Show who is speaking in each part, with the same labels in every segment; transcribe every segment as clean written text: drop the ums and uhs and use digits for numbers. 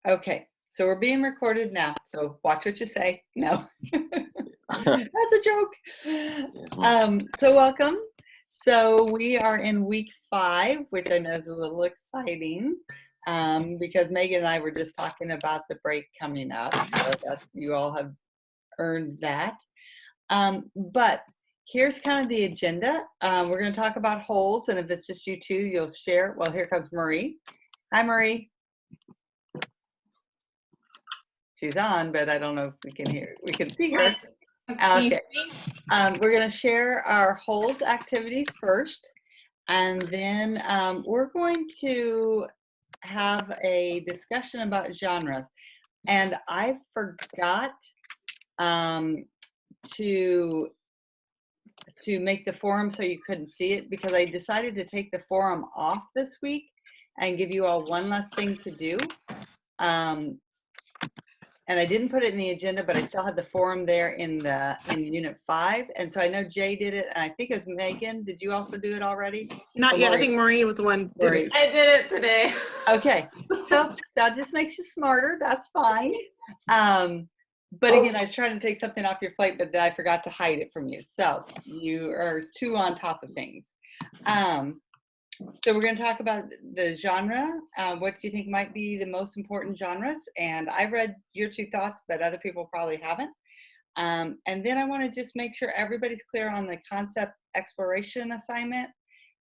Speaker 1: Okay, so we're being recorded now, so watch what you say. No, that's a joke. So welcome. So we are in week 5, which I know is a little exciting because Megan and I were just talking about the break coming up. So that you all have earned that. But here's kind of the agenda. We're going to talk about holes, and if it's just you two, you'll share. Well, here comes Marie. Hi, Marie. She's on, but I don't know if we can hear. We can see her. Okay. We're going to share our holes activities first, and then we're going to have a discussion about genres. And I forgot to make the forum so you couldn't see it because I decided to take the forum off this week and give you all one less thing to do. And I didn't put it in the agenda, but I still had the forum there in unit 5. And so I know Jay did it, and I think it was Megan. Did you also do it already?
Speaker 2: Not yet. I think Marie was the one
Speaker 3: did it. I did it today.
Speaker 1: Okay, so that just makes you smarter. That's fine. But again, I was trying to take something off your plate, but then I forgot to hide it from you. So you are 2 on top of things. So we're going to talk about the genre. What do you think might be the most important genres? And I read your 2 thoughts, but other people probably haven't. And then I want to just make sure everybody's clear on the concept exploration assignment.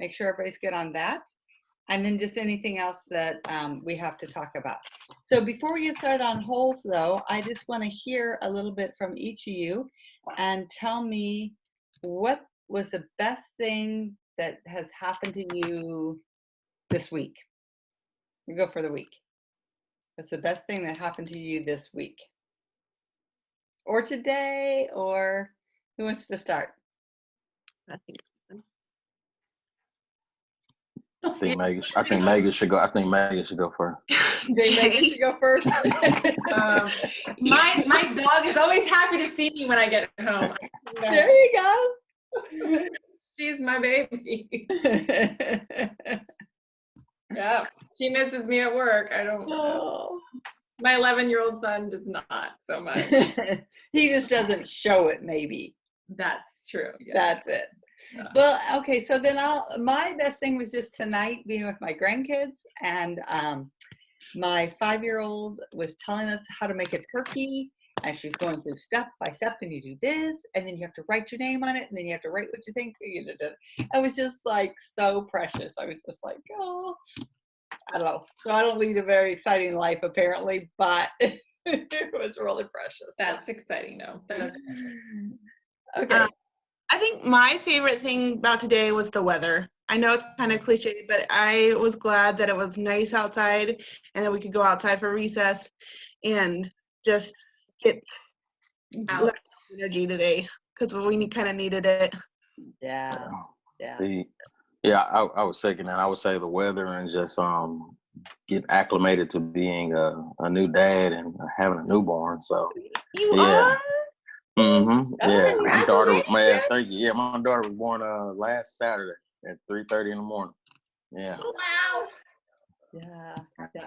Speaker 1: Make sure everybody's good on that. And then just anything else that we have to talk about. So before we get started on holes, though, I just want to hear a little bit from each of you and tell me what was the best thing that has happened to you this week. We go for the week. What's the best thing that happened to you this week? Or today, or who wants to start?
Speaker 2: I think
Speaker 4: Megan should go. I think Megan should go first.
Speaker 1: Megan should go first.
Speaker 3: My dog is always happy to see me when I get home.
Speaker 1: There you go.
Speaker 3: She's my baby. Yeah, she misses me at work. I don't know. My 11-year-old son does not so much.
Speaker 1: He just doesn't show it, maybe.
Speaker 3: That's true. Yes.
Speaker 1: That's it. Yeah. Well, okay, so then my best thing was just tonight being with my grandkids, and my 5-year-old was telling us how to make a turkey, and she's going through step by step, and you do this, and then you have to write your name on it, and then you have to write what you think. It was just like so precious. I was just like, oh, I don't know. So I don't lead a very exciting life apparently, but it was really precious.
Speaker 3: That's exciting, though. That's
Speaker 1: okay.
Speaker 2: I think my favorite thing about today was the weather. I know it's kind of cliche, but I was glad that it was nice outside and that we could go outside for recess and just get out energy today because we kind of needed it.
Speaker 1: Yeah.
Speaker 4: I was second that. I would say the weather and just get acclimated to being a new dad and having a newborn. So
Speaker 2: you are.
Speaker 4: Mm-hmm.
Speaker 1: Oh,
Speaker 4: yeah, my daughter. Man, thank you. Yeah, my daughter was born last Saturday at 3:30 in the morning. Yeah.
Speaker 3: Oh, wow.
Speaker 1: Yeah.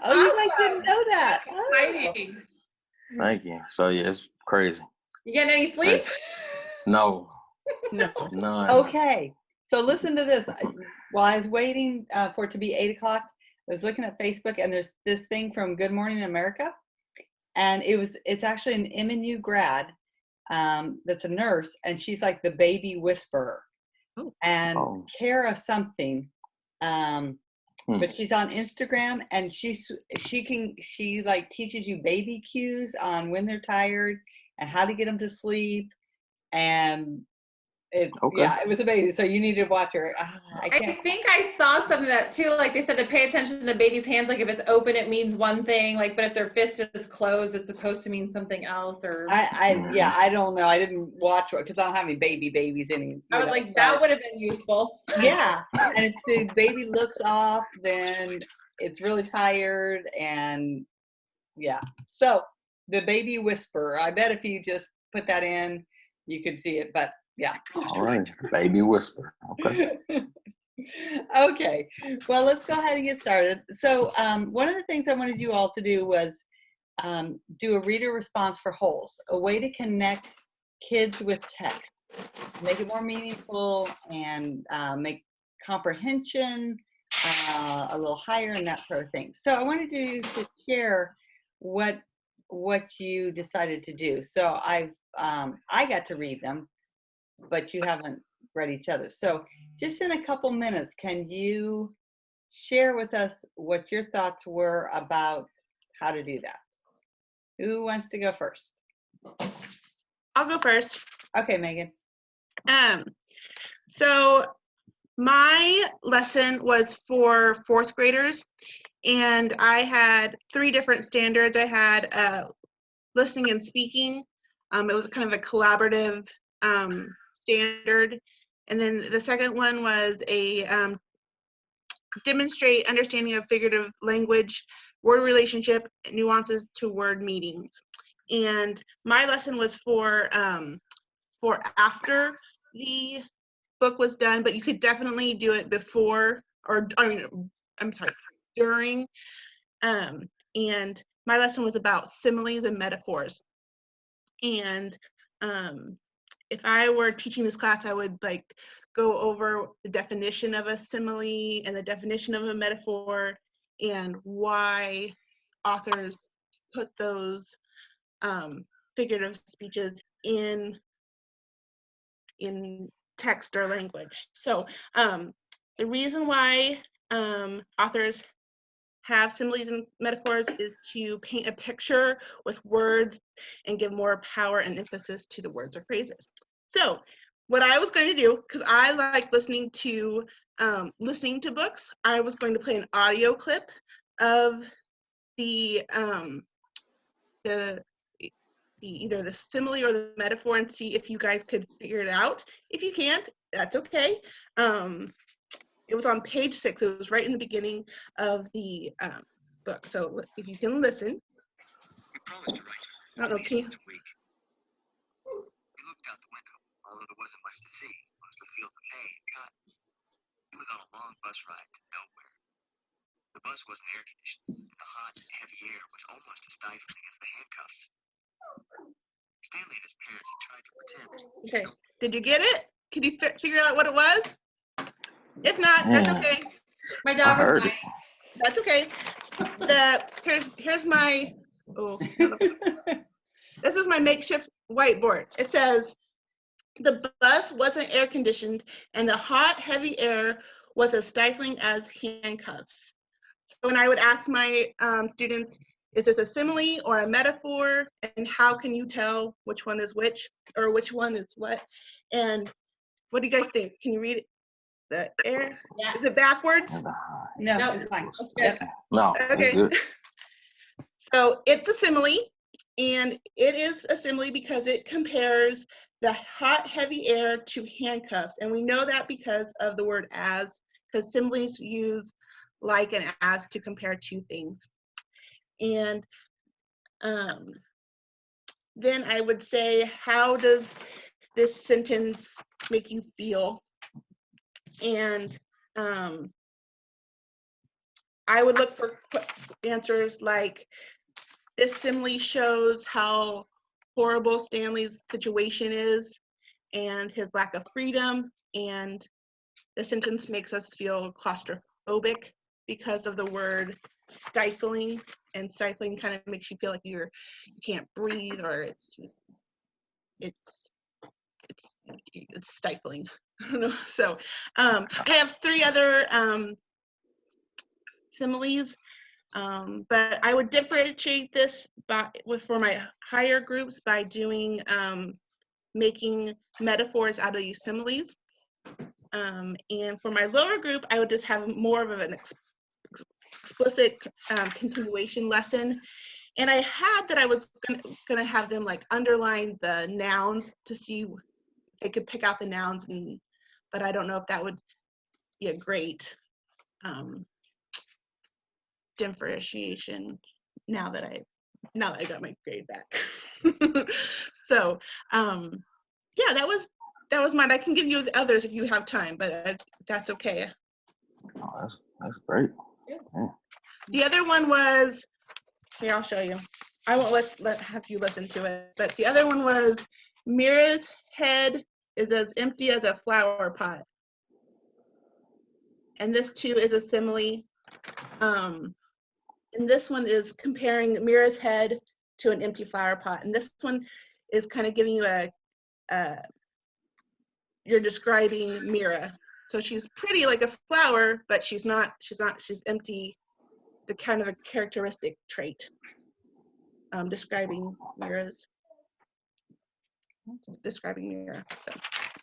Speaker 1: Oh, you guys didn't know that.
Speaker 3: Exciting.
Speaker 4: Oh. Thank you. So yeah, it's crazy.
Speaker 3: You getting any sleep?
Speaker 4: No.
Speaker 1: None. Okay. So listen to this. While I was waiting for it to be 8 o'clock, I was looking at Facebook, and there's this thing from Good Morning America, and it's actually an MNU grad. That's a nurse, and she's like the baby whisperer. And Kara something, but she's on Instagram, and she like teaches you baby cues on when they're tired and how to get them to sleep, and it was amazing. So you need to watch her.
Speaker 3: I think I saw some of that too. Like they said to pay attention to the baby's hands. Like if it's open, it means one thing. Like, but if their fist is closed, it's supposed to mean something else. Or
Speaker 1: I don't know. I didn't watch it because I don't have any babies.
Speaker 3: I was like, that would have been useful.
Speaker 1: Yeah, and if the baby looks off, then it's really tired, and yeah. So the baby whisperer. I bet if you just put that in, you could see it. But yeah.
Speaker 4: All right, baby whisper. Okay.
Speaker 1: Okay. Well, let's go ahead and get started. So one of the things I wanted you all to do was do a reader response for wholes, a way to connect kids with text, make it more meaningful and make comprehension a little higher and that sort of thing. So I wanted you to share what you decided to do. So I got to read them, but you haven't read each other. So just in a couple minutes, can you share with us what your thoughts were about how to do that? Who wants to go first?
Speaker 2: I'll go first.
Speaker 1: Okay, Megan.
Speaker 2: So my lesson was for fourth graders, and I had 3 different standards. I had listening and speaking. It was kind of a collaborative standard. And then the second one was a demonstrate understanding of figurative language, word relationship, nuances to word meanings. And my lesson was for after the book was done, but you could definitely do it before, or I mean, I'm sorry, during. And my lesson was about similes and metaphors. And if I were teaching this class, I would like go over the definition of a simile and the definition of a metaphor and why authors put those figurative speeches in text or language. So the reason why authors have similes and metaphors is to paint a picture with words and give more power and emphasis to the words or phrases. So what I was going to do, because I like listening to books, I was going to play an audio clip of the either the simile or the metaphor and see if you guys could figure it out. If you can't, that's okay. It was on page 6. It was right in the beginning of the book. So if you can listen.
Speaker 5: We promised to write.
Speaker 2: I don't know, can you?
Speaker 5: Week. We looked out the window, although there wasn't much to see. Mostly fields of hay and cotton. It was on a long bus ride to nowhere. The bus wasn't air conditioned, and the hot, heavy air was almost as stifling as the handcuffs. Stanley and his parents had tried to pretend.
Speaker 2: Okay. Did you get it? Could you figure out what it was? If not, that's okay.
Speaker 3: My dog
Speaker 4: I
Speaker 3: was
Speaker 4: heard
Speaker 3: dying.
Speaker 4: it.
Speaker 2: That's okay. Here's my this is my makeshift whiteboard. It says the bus wasn't air conditioned and the hot, heavy air was as stifling as handcuffs. So when I would ask my students, is this a simile or a metaphor? And how can you tell which one is which or which one is what? And what do you guys think? Can you read it? The air?
Speaker 3: Yeah.
Speaker 2: Is it backwards?
Speaker 1: No,
Speaker 3: No,
Speaker 1: it's fine.
Speaker 3: that's good.
Speaker 4: No, it's
Speaker 2: Okay.
Speaker 4: good.
Speaker 2: So it's a simile, and it is a simile because it compares the hot, heavy air to handcuffs. And we know that because of the word as, because similes use like and as to compare two things. And then I would say, how does this sentence make you feel? And I would look for answers like, this simile shows how horrible Stanley's situation is and his lack of freedom, and the sentence makes us feel claustrophobic because of the word stifling, and stifling kind of makes you feel like you can't breathe, or it's stifling. I don't know. So I have 3 other similes, but I would differentiate this for my higher groups by doing making metaphors out of these similes. And for my lower group, I would just have more of an explicit continuation lesson. And I had that I was gonna have them like underline the nouns to see if they could pick out the nouns, but I don't know if that would be a great differentiation now that I got my grade back. So yeah, that was mine. I can give you the others if you have time, but that's okay.
Speaker 4: Oh, that's great.
Speaker 2: The other one was, here, I'll show you. I won't have you listen to it. But the other one was Mira's head is as empty as a flower pot. And this too is a simile. And this one is comparing Mira's head to an empty flower pot. And this one is kind of giving you you're describing Mira. So she's pretty like a flower, but she's empty, the kind of a characteristic trait. Describing Mira. So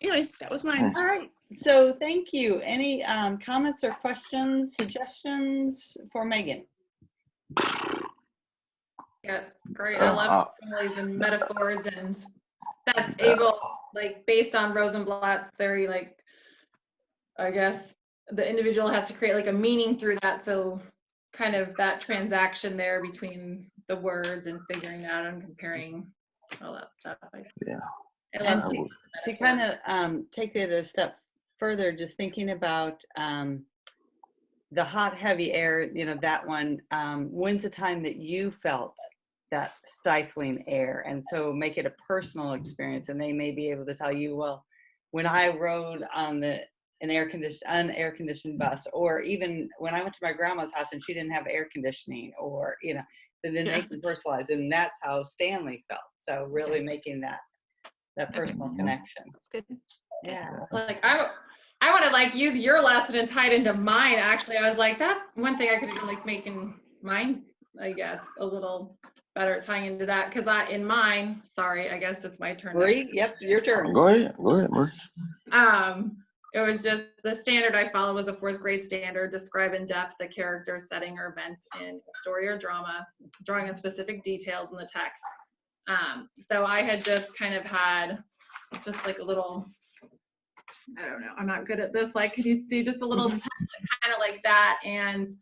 Speaker 2: anyway, that was mine.
Speaker 1: All right. So thank you. Any comments or questions, suggestions for Megan?
Speaker 3: Yeah, it's great. I love similes and metaphors, and that's able, like, based on Rosenblatt's theory, like, I guess the individual has to create like a meaning through that. So kind of that transaction there between the words and figuring out and comparing all that stuff.
Speaker 4: Yeah.
Speaker 1: And to kind of take it a step further, just thinking about the hot, heavy air, you know, that one, when's the time that you felt that stifling air? And so make it a personal experience, and they may be able to tell you, well, when I rode on an air-conditioned bus, or even when I went to my grandma's house and she didn't have air conditioning, or, you know, then they can personalize, and that's how Stanley felt. So really making that personal connection.
Speaker 2: That's good.
Speaker 1: Yeah.
Speaker 3: Like I want to like use your lesson and tie it into mine. Actually, I was like, that's one thing I could do, like making mine, I guess, a little better, tying into that, because in mine, sorry, I guess it's my turn.
Speaker 1: Marie, yep, your turn.
Speaker 4: Go ahead, Marie.
Speaker 3: It was just the standard I followed was a 4th grade standard. Describe in depth the character, setting, or event in a story or drama, drawing on specific details in the text. So I had just kind of had just like a little, I don't know, I'm not good at this. Like, could you see just a little kind of like that? And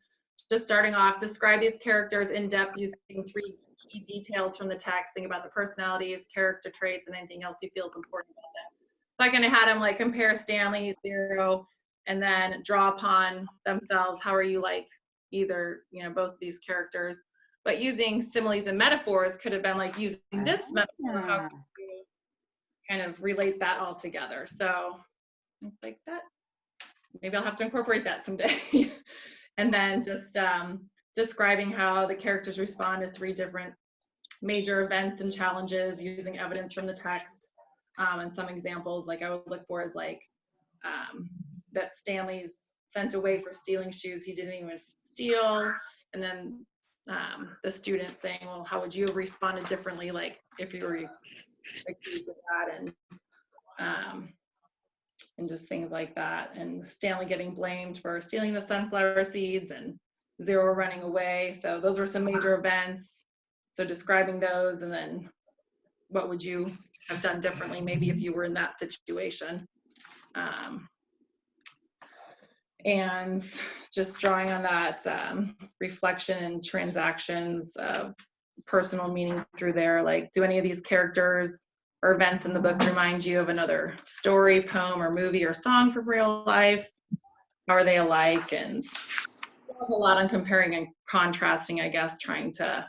Speaker 3: just starting off, describe these characters in depth using 3 key details from the text. Think about the personalities, character traits, and anything else you feel is important about them. So I kind of had them like compare Stanley, Zero, and then draw upon themselves. How are you like either, you know, both these characters? But using similes and metaphors could have been like using this metaphor. How can you kind of relate that all together? So it's like that. Maybe I'll have to incorporate that someday. And then just describing how the characters respond to 3 different major events and challenges using evidence from the text. And some examples like I would look for is like that Stanley's sent away for stealing shoes he didn't even steal. And then the student saying, well, how would you have responded differently, like if you were accused of that, and just things like that. And Stanley getting blamed for stealing the sunflower seeds and Zero running away. So those were some major events. So describing those, and then what would you have done differently maybe if you were in that situation. And just drawing on that reflection and transactions of personal meaning through there. Like, do any of these characters or events in the book remind you of another story, poem, or movie or song from real life? How are they alike? And a lot on comparing and contrasting, I guess, trying to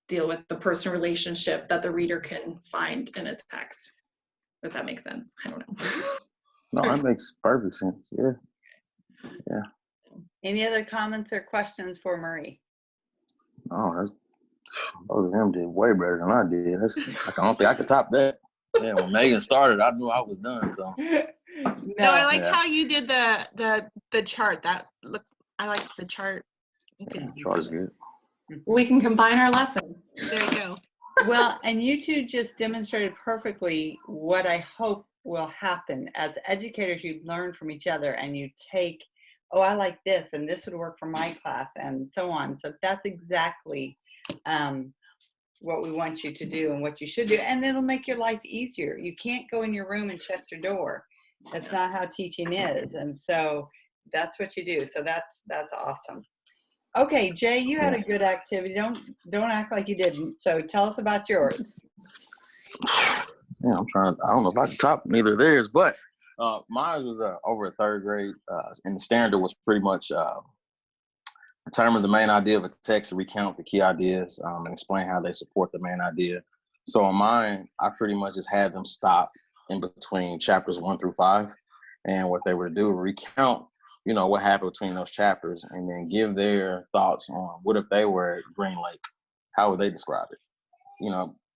Speaker 3: deal with the personal relationship that the reader can find in a text. If that makes sense. I don't know.
Speaker 4: No, that makes perfect sense. Yeah. Yeah.
Speaker 1: Any other comments or questions for Marie?
Speaker 4: Oh, both of them did way better than I did. I don't think I could top that. Yeah, when Megan started, I knew I was done. So.
Speaker 2: No, I like how you did the chart. I like the chart.
Speaker 4: Chart is good.
Speaker 3: We can combine our lessons.
Speaker 2: There you go.
Speaker 1: Well, and you two just demonstrated perfectly what I hope will happen. As educators, you learn from each other and you take, oh, I like this and this would work for my class and so on. So that's exactly what we want you to do and what you should do. And it'll make your life easier. You can't go in your room and shut your door. That's not how teaching is. And so that's what you do. So that's awesome. Okay, Jay, you had a good activity. Don't act like you didn't. So tell us about yours.
Speaker 4: Yeah, I don't know if I can top neither of theirs, but mine was over at 3rd grade, and the standard was pretty much determine the main idea of a text, recount the key ideas, and explain how they support the main idea. So in mine, I pretty much just had them stop in between chapters 1 through 5. And what they would do, recount, what happened between those chapters, and then give their thoughts on what if they were at Green Lake, how would they describe it?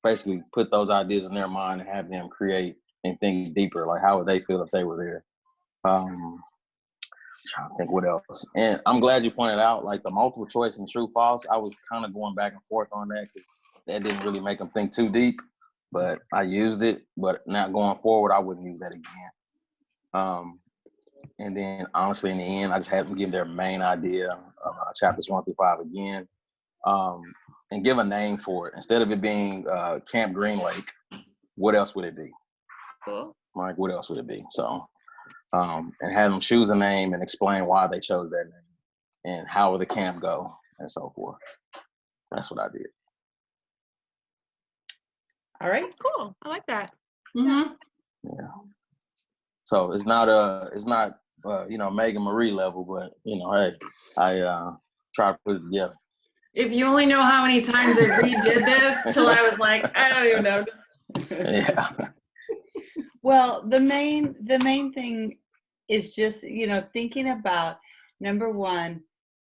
Speaker 4: Basically put those ideas in their mind and have them create and think deeper, like how would they feel if they were there? Trying to think what else. And I'm glad you pointed out like the multiple choice and true false. I was kind of going back and forth on that because that didn't really make them think too deep, but I used it. But not going forward, I wouldn't use that again. And then honestly, in the end, I just had them give their main idea of chapters 1 through 5 again, and give a name for it. Instead of it being Camp Green Lake, what else would it be?
Speaker 2: Cool.
Speaker 4: Like, what else would it be? So, and have them choose a name and explain why they chose that name and how will the camp go and so forth. That's what I did.
Speaker 1: All right.
Speaker 2: That's cool. I like that.
Speaker 3: Mm-hmm.
Speaker 4: Yeah. So it's not Megan Marie level, but hey, I try to put it together.
Speaker 3: If you only know how many times I redid this till I was like, I don't even know.
Speaker 4: Yeah.
Speaker 1: Well, the main thing is just, thinking about, number one,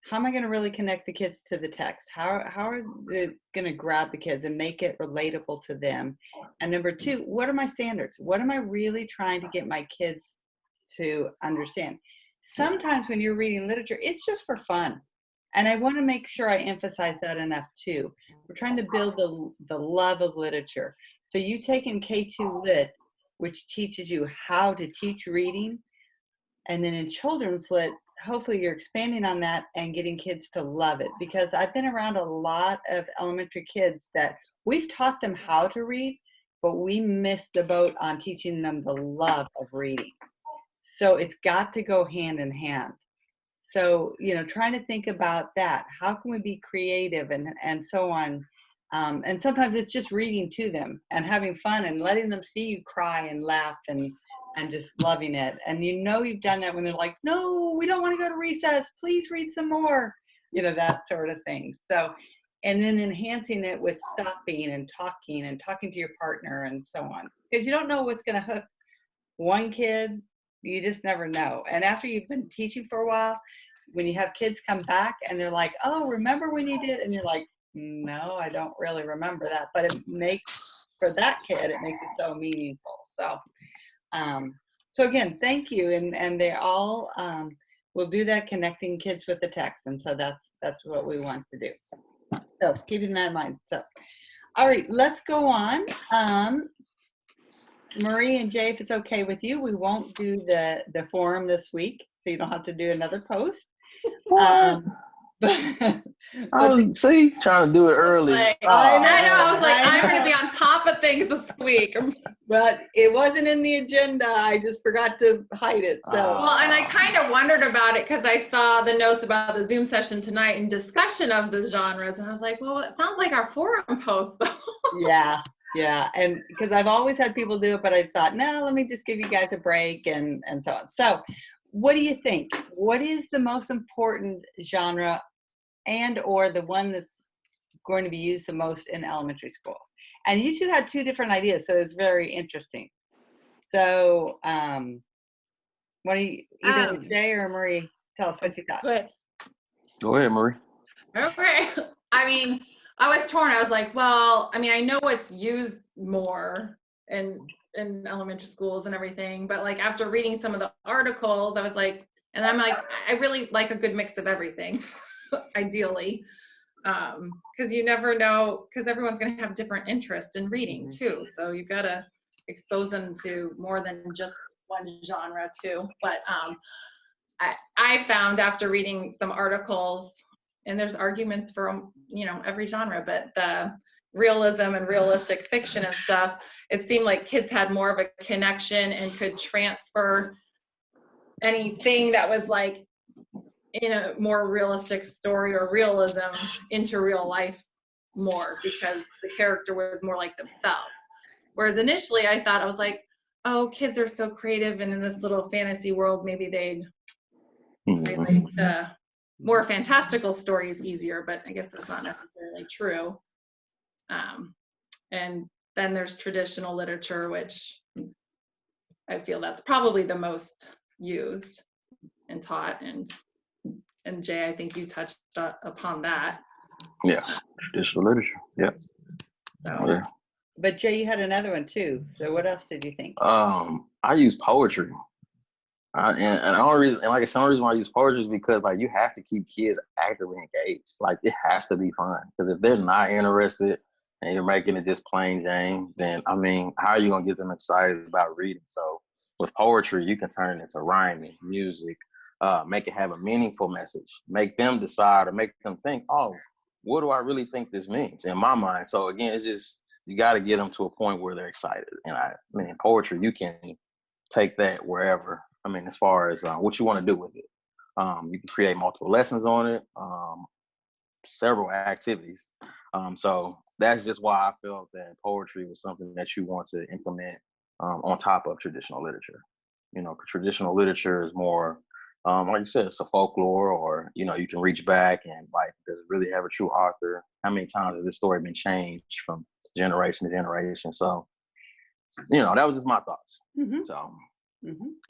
Speaker 1: how am I going to really connect the kids to the text? How are they going to grab the kids and make it relatable to them? And number two, what are my standards? What am I really trying to get my kids to understand? Sometimes when you're reading literature, it's just for fun. And I want to make sure I emphasize that enough too. We're trying to build the love of literature. So you've taken K2 Lit, which teaches you how to teach reading. And then in Children's Lit, hopefully you're expanding on that and getting kids to love it. Because I've been around a lot of elementary kids that we've taught them how to read, but we missed the boat on teaching them the love of reading. So it's got to go hand in hand. So, trying to think about that. How can we be creative and so on? And sometimes it's just reading to them and having fun and letting them see you cry and laugh and just loving it. And you've done that when they're like, no, we don't want to go to recess. Please read some more. That sort of thing. So, and then enhancing it with stopping and talking to your partner and so on. Because you don't know what's going to hook one kid. You just never know. And after you've been teaching for a while, when you have kids come back and they're like, oh, remember when you did? And you're like, no, I don't really remember that. But it makes, for that kid, it makes it so meaningful. So, so again, thank you. And they all will do that, connecting kids with the text. And so that's what we want to do. So keeping that in mind. So, all right, let's go on. Marie and Jay, if it's okay with you, we won't do the forum this week, so you don't have to do another post.
Speaker 4: I was trying to do it early.
Speaker 3: I know. I was like, I'm going to be on top of things this week.
Speaker 1: But it wasn't in the agenda. I just forgot to hide it. So.
Speaker 3: Well, and I kind of wondered about it because I saw the notes about the Zoom session tonight and discussion of the genres, and I was like, well, it sounds like our forum post, though.
Speaker 1: Yeah, and because I've always had people do it, but I thought, no, let me just give you guys a break and so on. So what do you think? What is the most important genre and or the one that's going to be used the most in elementary school? And you two had two different ideas, so it's very interesting. So what do you, either Jay or Marie, tell us what you thought.
Speaker 4: Go ahead, Marie.
Speaker 3: Okay. I mean, I was torn. I was like, well, I mean, I know it's used more in elementary schools and everything, but like after reading some of the articles, I was like, and I'm like, I really like a good mix of everything, ideally, because you never know, because everyone's going to have different interests in reading too. So you've got to expose them to more than just one genre too. But I found after reading some articles, and there's arguments for, every genre, but the realism and realistic fiction and stuff, it seemed like kids had more of a connection and could transfer anything that was like in a more realistic story or realism into real life more because the character was more like themselves. Whereas initially I thought, I was like, oh, kids are so creative and in this little fantasy world, maybe they'd relate to more fantastical stories easier, but I guess that's not necessarily true. And then there's traditional literature, which I feel that's probably the most used and taught. And Jay, I think you touched upon that.
Speaker 4: Yeah, traditional literature. Yeah.
Speaker 3: So.
Speaker 4: Yeah.
Speaker 1: But Jay, you had another one too. So what else did you think?
Speaker 4: I use poetry. And the only reason, and like I said, the only reason why I use poetry is because like you have to keep kids actively engaged. Like it has to be fun. Because if they're not interested and you're making it just plain Jane, then I mean, how are you gonna get them excited about reading? So with poetry, you can turn it into rhyming, music, make it have a meaningful message, make them decide or make them think, oh, what do I really think this means in my mind? So again, it's just you got to get them to a point where they're excited. And I mean, in poetry, you can take that wherever. I mean, as far as what you want to do with it, you can create multiple lessons on it, several activities. So that's just why I felt that poetry was something that you want to implement on top of traditional literature. You know, traditional literature is more, like you said, it's a folklore, or you know, you can reach back and like, does it really have a true author? How many times has this story been changed from generation to generation? So, you know, that was just my thoughts.
Speaker 1: Mm-hmm.
Speaker 4: So,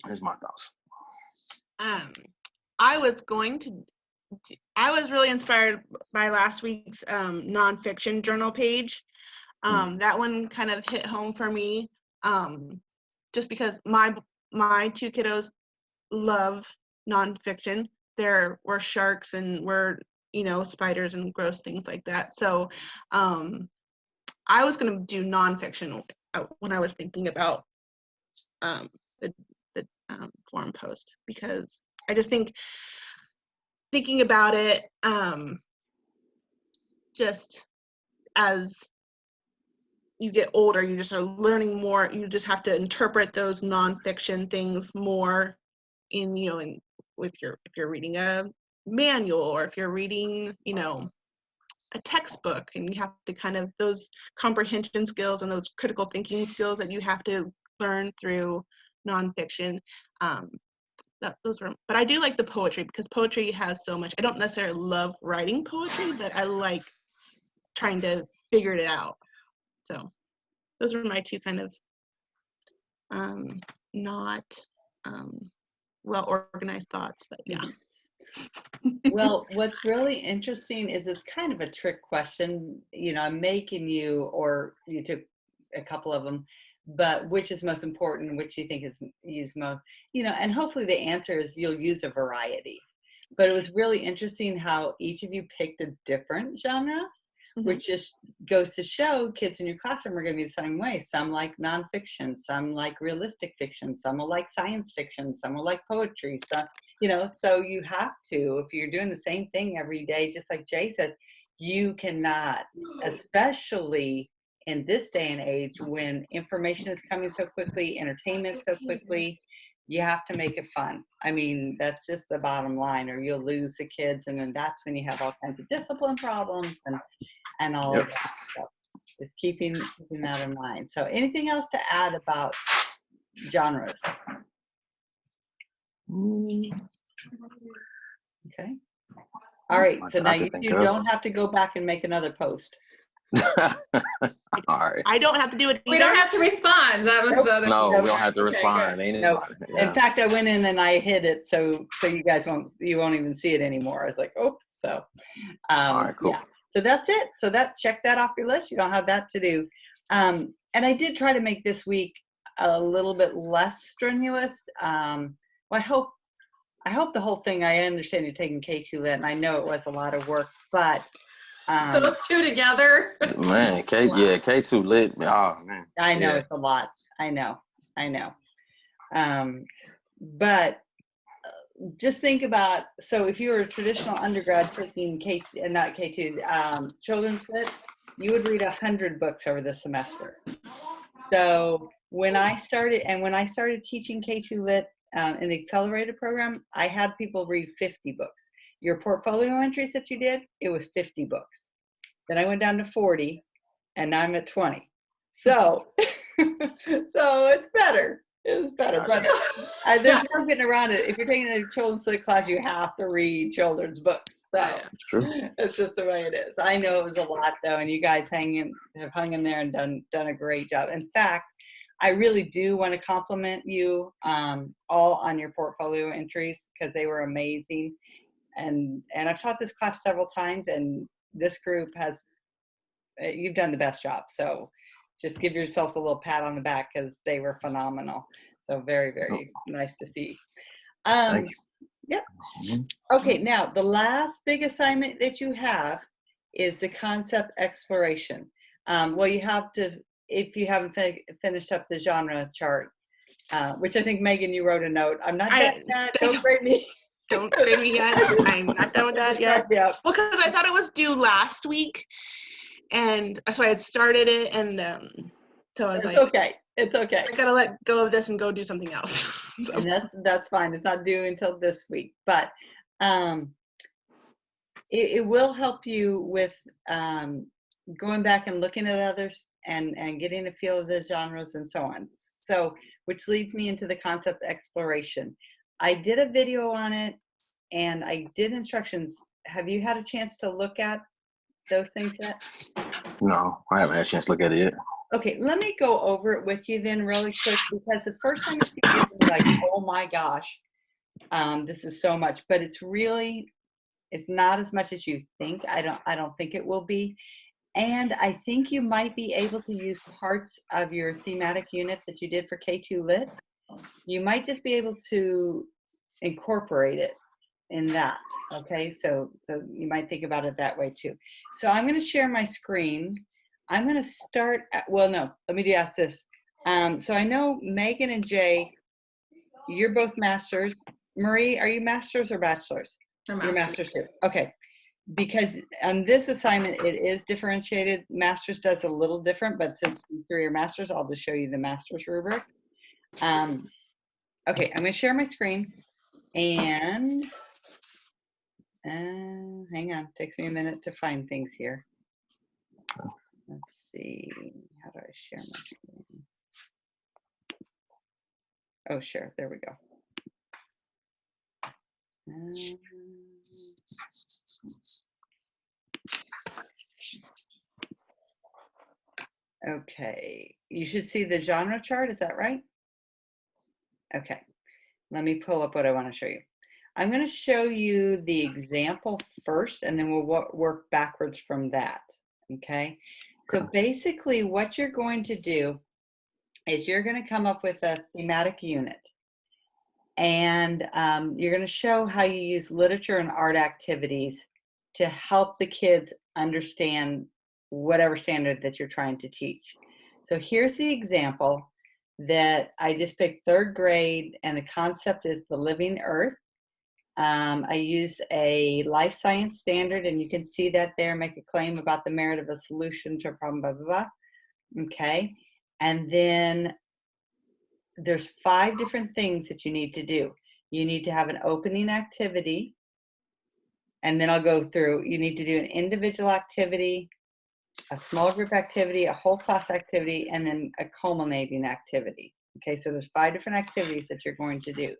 Speaker 4: it's my thoughts.
Speaker 2: I was really inspired by last week's nonfiction journal page. That one kind of hit home for me, just because my two kiddos love nonfiction. There were sharks and were, you know, spiders and gross things like that. So I was going to do nonfiction when I was thinking about the forum post, because I just think thinking about it, just as you get older, you just are learning more. You just have to interpret those nonfiction things more in, you know, if you're reading a manual, or if you're reading, you know, a textbook, and you have to kind of, those comprehension skills and those critical thinking skills that you have to learn through nonfiction. But I do like the poetry, because poetry has so much. I don't necessarily love writing poetry, but I like trying to figure it out. So those are my two kind of not well organized thoughts, but yeah.
Speaker 1: Well, what's really interesting is it's kind of a trick question. You know, I'm making you, or you took a couple of them, but which is most important, which you think is used most, you know, and hopefully the answer is you'll use a variety. But it was really interesting how each of you picked a different genre, which just goes to show kids in your classroom are going to be the same way. Some like nonfiction, some like realistic fiction, some will like science fiction, some will like poetry. So, you know, so you have to, if you're doing the same thing every day, just like Jay said, you cannot, especially in this day and age when information is coming so quickly, entertainment so quickly, you have to make it fun. I mean, that's just the bottom line, or you'll lose the kids, and then that's when you have all kinds of discipline problems and all of that. So just keeping that in mind. So anything else to add about genres? Okay. All right. So now you two don't have to go back and make another post.
Speaker 4: All right.
Speaker 2: I don't have to do it either.
Speaker 3: We don't have to respond. That was the other.
Speaker 4: No, we don't have to respond.
Speaker 1: No. Yeah. In fact, I went in and I hid it so you guys won't even see it anymore. I was like, oh, so
Speaker 4: all right, cool.
Speaker 1: Yeah. So that's it. So check that off your list. You don't have that to do. And I did try to make this week a little bit less strenuous. Well, I hope the whole thing, I understand you're taking K2 Lit, and I know it was a lot of work, but
Speaker 3: those two together.
Speaker 4: Man, K2 Lit. Oh man.
Speaker 1: I know it's a lot. I know. But just think about, so if you were a traditional undergrad taking K2, children's lit, you would read 100 books over the semester. So when I started teaching K2 Lit in the accelerated program, I had people read 50 books. Your portfolio entries that you did, it was 50 books. Then I went down to 40, and now I'm at 20. So, so it's better. It was better,
Speaker 4: Gotcha.
Speaker 1: but there's no getting around it. If you're taking a children's lit class, you have to read children's books. So
Speaker 3: Yeah.
Speaker 4: It's true.
Speaker 1: it's just the way it is. I know it was a lot though, and you guys have hung in there and done a great job. In fact, I really do want to compliment you all on your portfolio entries because they were amazing. And I've taught this class several times, and this group has you've done the best job. So just give yourself a little pat on the back because they were phenomenal. So very, very nice to see.
Speaker 4: Thank you.
Speaker 1: Yep.
Speaker 4: Mhm.
Speaker 1: Okay, now the last big assignment that you have is the concept exploration. Well, you have to, if you haven't finished up the genre chart, which I think, Megan, you wrote a note. I'm not done yet. Don't grade me.
Speaker 2: Don't grade me yet. I'm not done with that yet.
Speaker 1: Yeah.
Speaker 2: Well, because I thought it was due last week, and so I had started it, and so I was
Speaker 1: It's
Speaker 2: like,
Speaker 1: okay. It's okay.
Speaker 2: I gotta let go of this and go do something else. So,
Speaker 1: And that's fine. It's not due until this week, but it will help you with going back and looking at others and getting a feel of the genres and so on. So, which leads me into the concept exploration. I did a video on it and I did instructions. Have you had a chance to look at those things yet?
Speaker 4: No, I haven't had a chance to look at it yet.
Speaker 1: Okay, let me go over it with you then really quick, because the first time you see it, you're like, oh my gosh, this is so much, but it's not as much as you think. I don't think it will be. And I think you might be able to use parts of your thematic unit that you did for K2 Lit. You might just be able to incorporate it in that. Okay, so you might think about it that way too. So I'm going to share my screen. I'm going to start well, no, let me ask this. So I know Megan and Jay, you're both masters. Marie, are you masters or bachelors? You're masters too. Okay. Because on this assignment, it is differentiated. Masters does a little different, but since you three are masters, I'll just show you the master's rubric. Okay, I'm going to share my screen and hang on, takes me a minute to find things here. Let's see, how do I share my screen? Oh, sure, there we go. Okay, you should see the genre chart, is that right? Okay, let me pull up what I want to show you. I'm going to show you the example first, and then we'll work backwards from that, okay? So basically what you're going to do is you're going to come up with a thematic unit, and you're going to show how you use literature and art activities to help the kids understand whatever standard that you're trying to teach. So here's the example that I just picked, 3rd grade, and the concept is the living earth. I used a life science standard, and you can see that there, make a claim about the merit of a solution to a problem, blah, blah, blah. Okay, and then there's 5 different things that you need to do. You need to have an opening activity, and then I'll go through. You need to do an individual activity, a small group activity, a whole class activity, and then a culminating activity. Okay, so there's 5 different activities that you're going to do.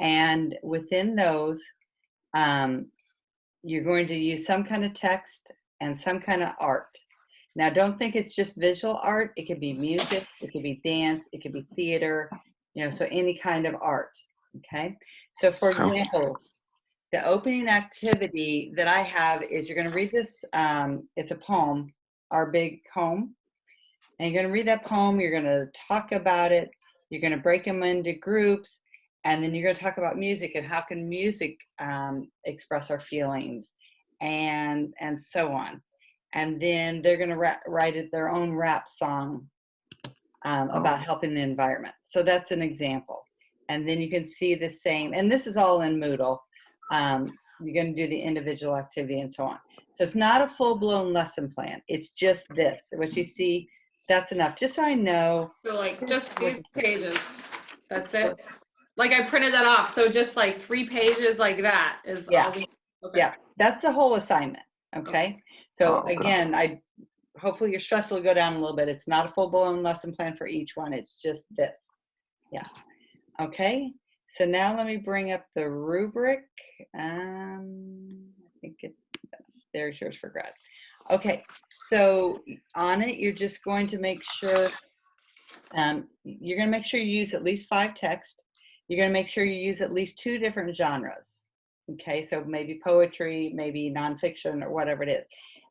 Speaker 1: And within those, you're going to use some kind of text and some kind of art. Now, don't think it's just visual art. It could be music, it could be dance, it could be theater, so any kind of art, okay? So for example, the opening activity that I have is you're gonna read this, it's a poem, Our Big Home, and you're gonna read that poem, you're gonna talk about it, you're gonna break them into groups, and then you're gonna talk about music and how can music express our feelings and so on. And then they're gonna write their own rap song about helping the environment. So that's an example. And then you can see the same, and this is all in Moodle. You're gonna do the individual activity and so on. So it's not a full-blown lesson plan. It's just this, what you see, that's enough. Just so I know.
Speaker 3: So like just these pages, that's it? Like I printed that off, so just like 3 pages like that is all we, okay.
Speaker 1: Yeah, that's the whole assignment, okay? So again, hopefully your stress will go down a little bit. It's not a full-blown lesson plan for each one. It's just this. Okay, so now let me bring up the rubric. I think there's yours for grad. Okay, so on it, you're just going to make sure, you're going to make sure you use at least 5 texts. You're going to make sure you use at least 2 different genres. Okay, so maybe poetry, maybe nonfiction, or whatever it is.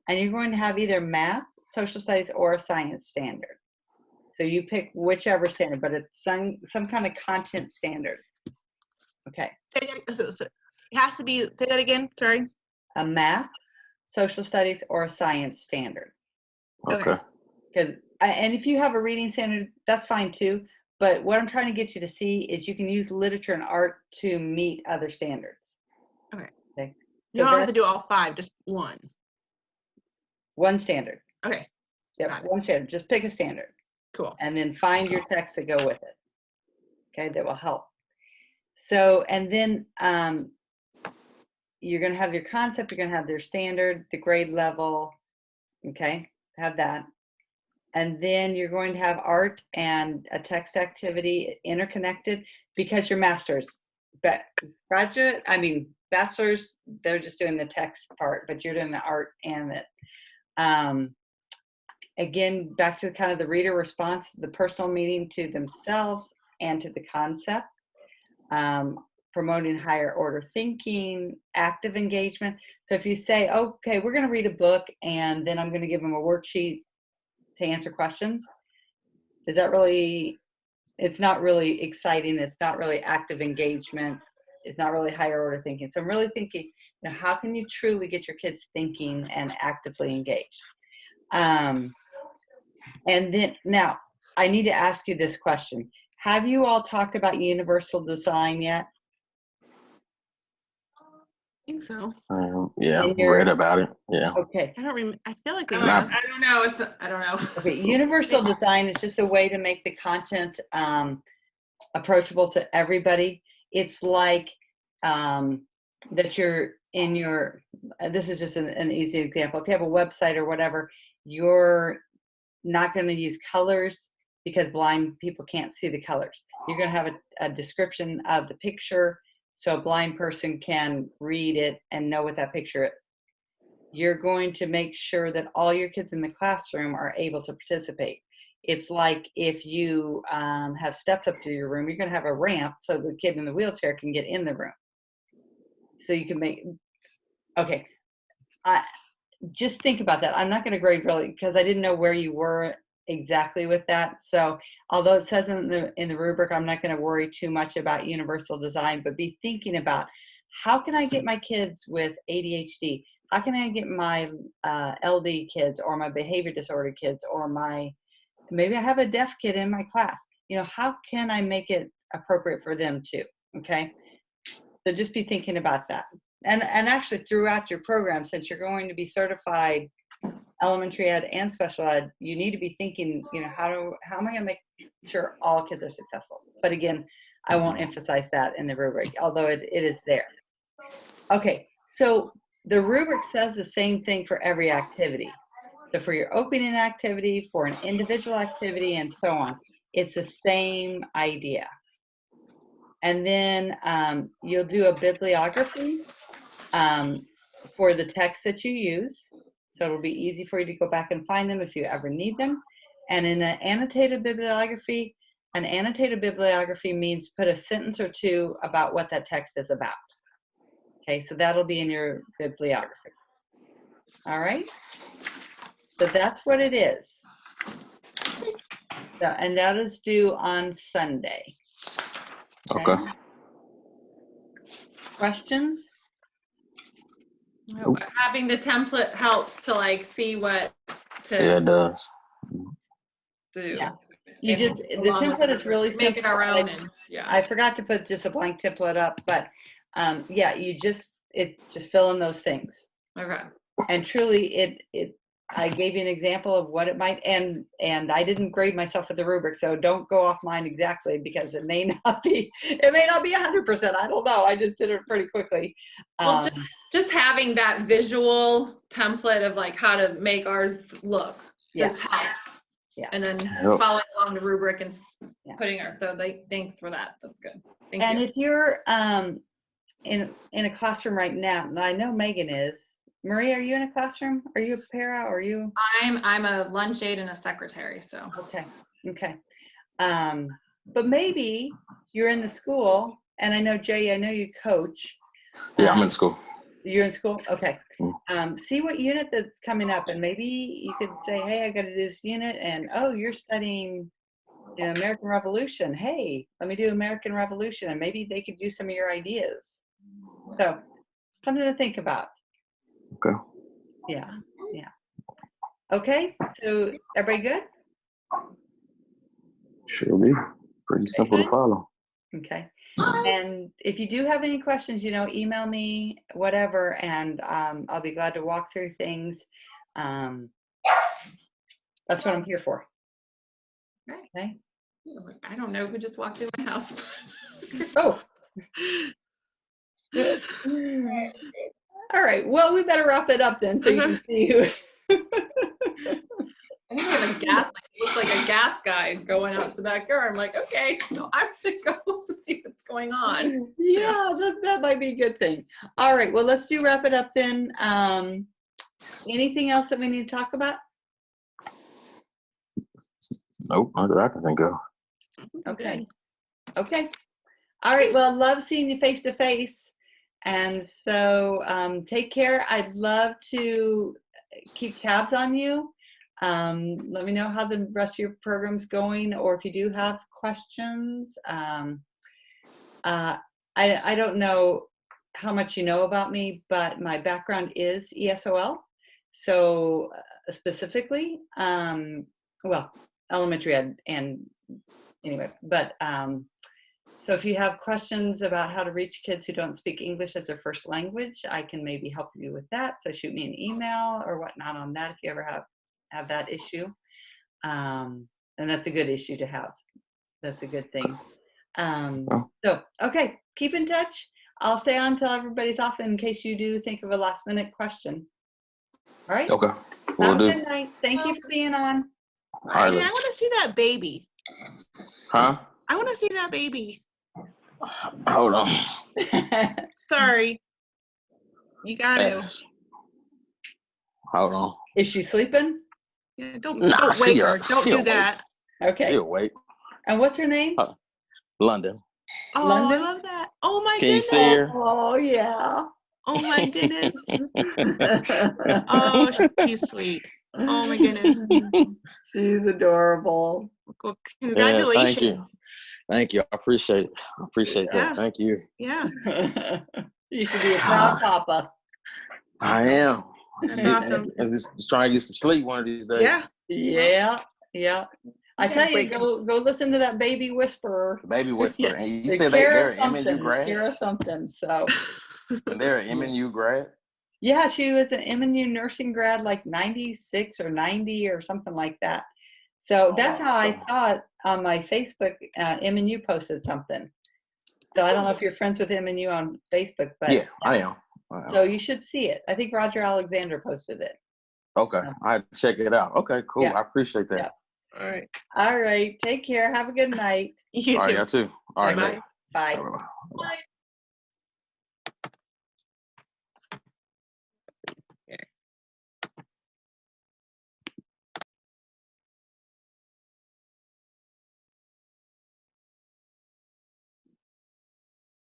Speaker 1: And you're going to have either math, social studies, or a science standard. So you pick whichever standard, but it's some kind of content standard. Okay.
Speaker 2: Say that, so it has to be, say that again, sorry.
Speaker 1: A math, social studies, or a science standard.
Speaker 2: Okay.
Speaker 4: Okay.
Speaker 1: And if you have a reading standard, that's fine too. But what I'm trying to get you to see is you can use literature and art to meet other standards.
Speaker 2: Okay.
Speaker 1: Okay.
Speaker 2: You
Speaker 1: So
Speaker 2: don't have to
Speaker 1: that's
Speaker 2: do all 5, just one.
Speaker 1: one standard.
Speaker 2: Okay,
Speaker 1: Yep,
Speaker 2: Got it.
Speaker 1: one standard. Just pick a standard.
Speaker 2: cool.
Speaker 1: And then find your text that go with it. Okay, that will help. So, and then you're going to have your concept, you're going to have their standard, the grade level. Okay, have that. And then you're going to have art and a text activity interconnected because you're masters. But bachelors, they're just doing the text part, but you're doing the art and it. Again, back to kind of the reader response, the personal meaning to themselves and to the concept, promoting higher order thinking, active engagement. So if you say, okay, we're going to read a book and then I'm going to give them a worksheet to answer questions, is that really, it's not really exciting. It's not really active engagement. It's not really higher order thinking. So I'm really thinking, how can you truly get your kids thinking and actively engaged? And then now I need to ask you this question. Have you all talked about universal design yet?
Speaker 2: I think so.
Speaker 4: Yeah,
Speaker 1: And you're-
Speaker 4: read about it. Yeah.
Speaker 1: Okay.
Speaker 2: I don't remember. I feel like we
Speaker 3: I
Speaker 2: have.
Speaker 3: don't know. I don't know.
Speaker 1: Okay. Universal design is just a way to make the content approachable to everybody. It's like that you're in your, this is just an easy example. If you have a website or whatever, you're not going to use colors because blind people can't see the colors. You're going to have a description of the picture so a blind person can read it and know what that picture is. You're going to make sure that all your kids in the classroom are able to participate. It's like if you have steps up to your room, you're going to have a ramp so the kid in the wheelchair can get in the room. So you can make, okay. Just think about that. I'm not going to grade really because I didn't know where you were exactly with that. So although it says in the rubric, I'm not going to worry too much about universal design, but be thinking about how can I get my kids with ADHD? How can I get my LD kids or my behavior disorder kids or maybe I have a deaf kid in my class. How can I make it appropriate for them too? Okay. So just be thinking about that. And actually throughout your program, since you're going to be certified elementary ed and special ed, you need to be thinking, how am I going to make sure all kids are successful? But again, I won't emphasize that in the rubric, although it is there. Okay, so the rubric says the same thing for every activity. So for your opening activity, for an individual activity, and so on, it's the same idea. And then you'll do a bibliography for the text that you use. So it'll be easy for you to go back and find them if you ever need them. And in an annotated bibliography means put a sentence or two about what that text is about. Okay, so that'll be in your bibliography. All right? So that's what it is. So, and that is due on Sunday.
Speaker 4: Okay.
Speaker 1: Questions?
Speaker 4: Nope.
Speaker 3: Having the template helps to see what to
Speaker 4: Yeah, it does.
Speaker 3: do.
Speaker 1: Yeah. The
Speaker 3: Along with
Speaker 1: template is really
Speaker 3: make it
Speaker 1: simple.
Speaker 3: our own, and yeah.
Speaker 1: I forgot to put just a blank template up, but yeah, just fill in those things.
Speaker 3: Okay.
Speaker 1: And truly, I gave you an example of what it might, and I didn't grade myself with the rubric, so don't go off mine exactly because it may not be 100%. I don't know. I just did it pretty quickly.
Speaker 3: Well, just having that visual template of how to make ours look just helps. And then
Speaker 4: Yep.
Speaker 3: following along the rubric and
Speaker 1: Yeah.
Speaker 3: putting our, so thanks for that. That's good. Thank
Speaker 1: And
Speaker 3: you.
Speaker 1: if you're in a classroom right now, and I know Megan is. Marie, are you in a classroom? Are you a para? Or are you?
Speaker 3: I'm a lunch aide and a secretary, so.
Speaker 1: Okay. Okay. But maybe you're in the school, and I know Jay, I know you coach.
Speaker 4: Yeah, I'm in school.
Speaker 1: You're in school? Okay.
Speaker 4: Mm.
Speaker 1: See what unit that's coming up, and maybe you could say, hey, I got to do this unit, and oh, you're studying American Revolution. Hey, let me do American Revolution, and maybe they could use some of your ideas. So something to think about.
Speaker 4: Okay.
Speaker 1: Yeah. Yeah. Okay. So everybody good?
Speaker 4: Should be pretty simple to follow.
Speaker 1: Okay. And if you do have any questions, email me, whatever, and I'll be glad to walk through things. That's what I'm here for. Okay.
Speaker 3: I don't know who just walked in my house.
Speaker 1: Oh. All right. Well, we better wrap it up then so you can see who.
Speaker 3: I think we have a gas, looks like a gas guy going out to the backyard. I'm like, okay, so I'm gonna go see what's going on.
Speaker 1: Yeah, that might be a good thing. All right. Well, let's wrap it up then. Anything else that we need to talk about?
Speaker 4: Nope, not that I can think of.
Speaker 1: Okay. Okay. All right. Well, love seeing you face to face. And so take care. I'd love to keep tabs on you. Let me know how the rest of your program's going, or if you do have questions. I don't know how much you know about me, but my background is ESOL. So specifically, well, elementary ed, and anyway, but so if you have questions about how to reach kids who don't speak English as their first language, I can maybe help you with that. So shoot me an email or whatnot on that if you ever have that issue. And that's a good issue to have. That's a good thing. So, okay, keep in touch. I'll stay on until everybody's off in case you do think of a last minute question. All right?
Speaker 4: Okay,
Speaker 1: Have
Speaker 4: will
Speaker 1: a
Speaker 4: do.
Speaker 1: good night. Thank you for being on.
Speaker 4: All right,
Speaker 2: I
Speaker 4: let's-
Speaker 2: want to see that baby.
Speaker 4: Huh?
Speaker 2: I want to see that baby.
Speaker 4: Hold on.
Speaker 2: Sorry. You got to.
Speaker 4: Hold on.
Speaker 1: Is she sleeping?
Speaker 2: Yeah, don't
Speaker 4: Nah,
Speaker 2: wake
Speaker 4: she
Speaker 2: her.
Speaker 4: up.
Speaker 2: Don't
Speaker 4: She
Speaker 2: do
Speaker 4: awake.
Speaker 2: that.
Speaker 1: Okay.
Speaker 4: She'll wait.
Speaker 1: And what's her name?
Speaker 4: London.
Speaker 2: Oh,
Speaker 1: London?
Speaker 2: I love that. Oh my
Speaker 4: Can you
Speaker 2: goodness.
Speaker 4: see her?
Speaker 1: Oh, yeah.
Speaker 2: Oh my goodness. Oh, she's sweet. Oh my goodness.
Speaker 1: She's adorable.
Speaker 2: Well,
Speaker 4: Yeah,
Speaker 2: congratulations.
Speaker 4: thank you. Thank you. I appreciate it. I appreciate
Speaker 2: Yeah.
Speaker 4: that. Thank you.
Speaker 2: Yeah,
Speaker 1: You should be a proud papa.
Speaker 4: I am.
Speaker 2: that's
Speaker 4: See,
Speaker 2: awesome.
Speaker 4: I'm just trying to get some sleep one of these days.
Speaker 2: Yeah.
Speaker 1: Yeah, yeah. I
Speaker 2: Okay,
Speaker 1: tell you,
Speaker 2: wait.
Speaker 1: go listen to that baby whisperer.
Speaker 4: Baby whisper.
Speaker 2: Yes.
Speaker 4: And you
Speaker 1: The
Speaker 4: said
Speaker 1: Kara
Speaker 4: they're an
Speaker 1: something,
Speaker 4: MNU grad?
Speaker 1: Kara something. So
Speaker 4: And they're an MNU grad?
Speaker 1: yeah, she was an MNU nursing grad, like 96 or 90 or something like that. So
Speaker 4: Oh,
Speaker 1: that's how I
Speaker 4: awesome.
Speaker 1: saw it on my Facebook. MNU posted something. So I don't know if you're friends with MNU on Facebook, but
Speaker 4: Yeah, I am.
Speaker 1: so you should see it. I think Roger Alexander posted it.
Speaker 4: Okay, I have to check it out. Okay, cool.
Speaker 1: Yeah.
Speaker 4: I appreciate that.
Speaker 1: Yeah.
Speaker 2: All right.
Speaker 1: All right. Take care. Have a good night.
Speaker 2: You
Speaker 4: All right,
Speaker 2: too.
Speaker 4: y'all too. All right,
Speaker 2: Bye-bye.
Speaker 4: later.
Speaker 1: Bye.
Speaker 4: All right, bye-bye.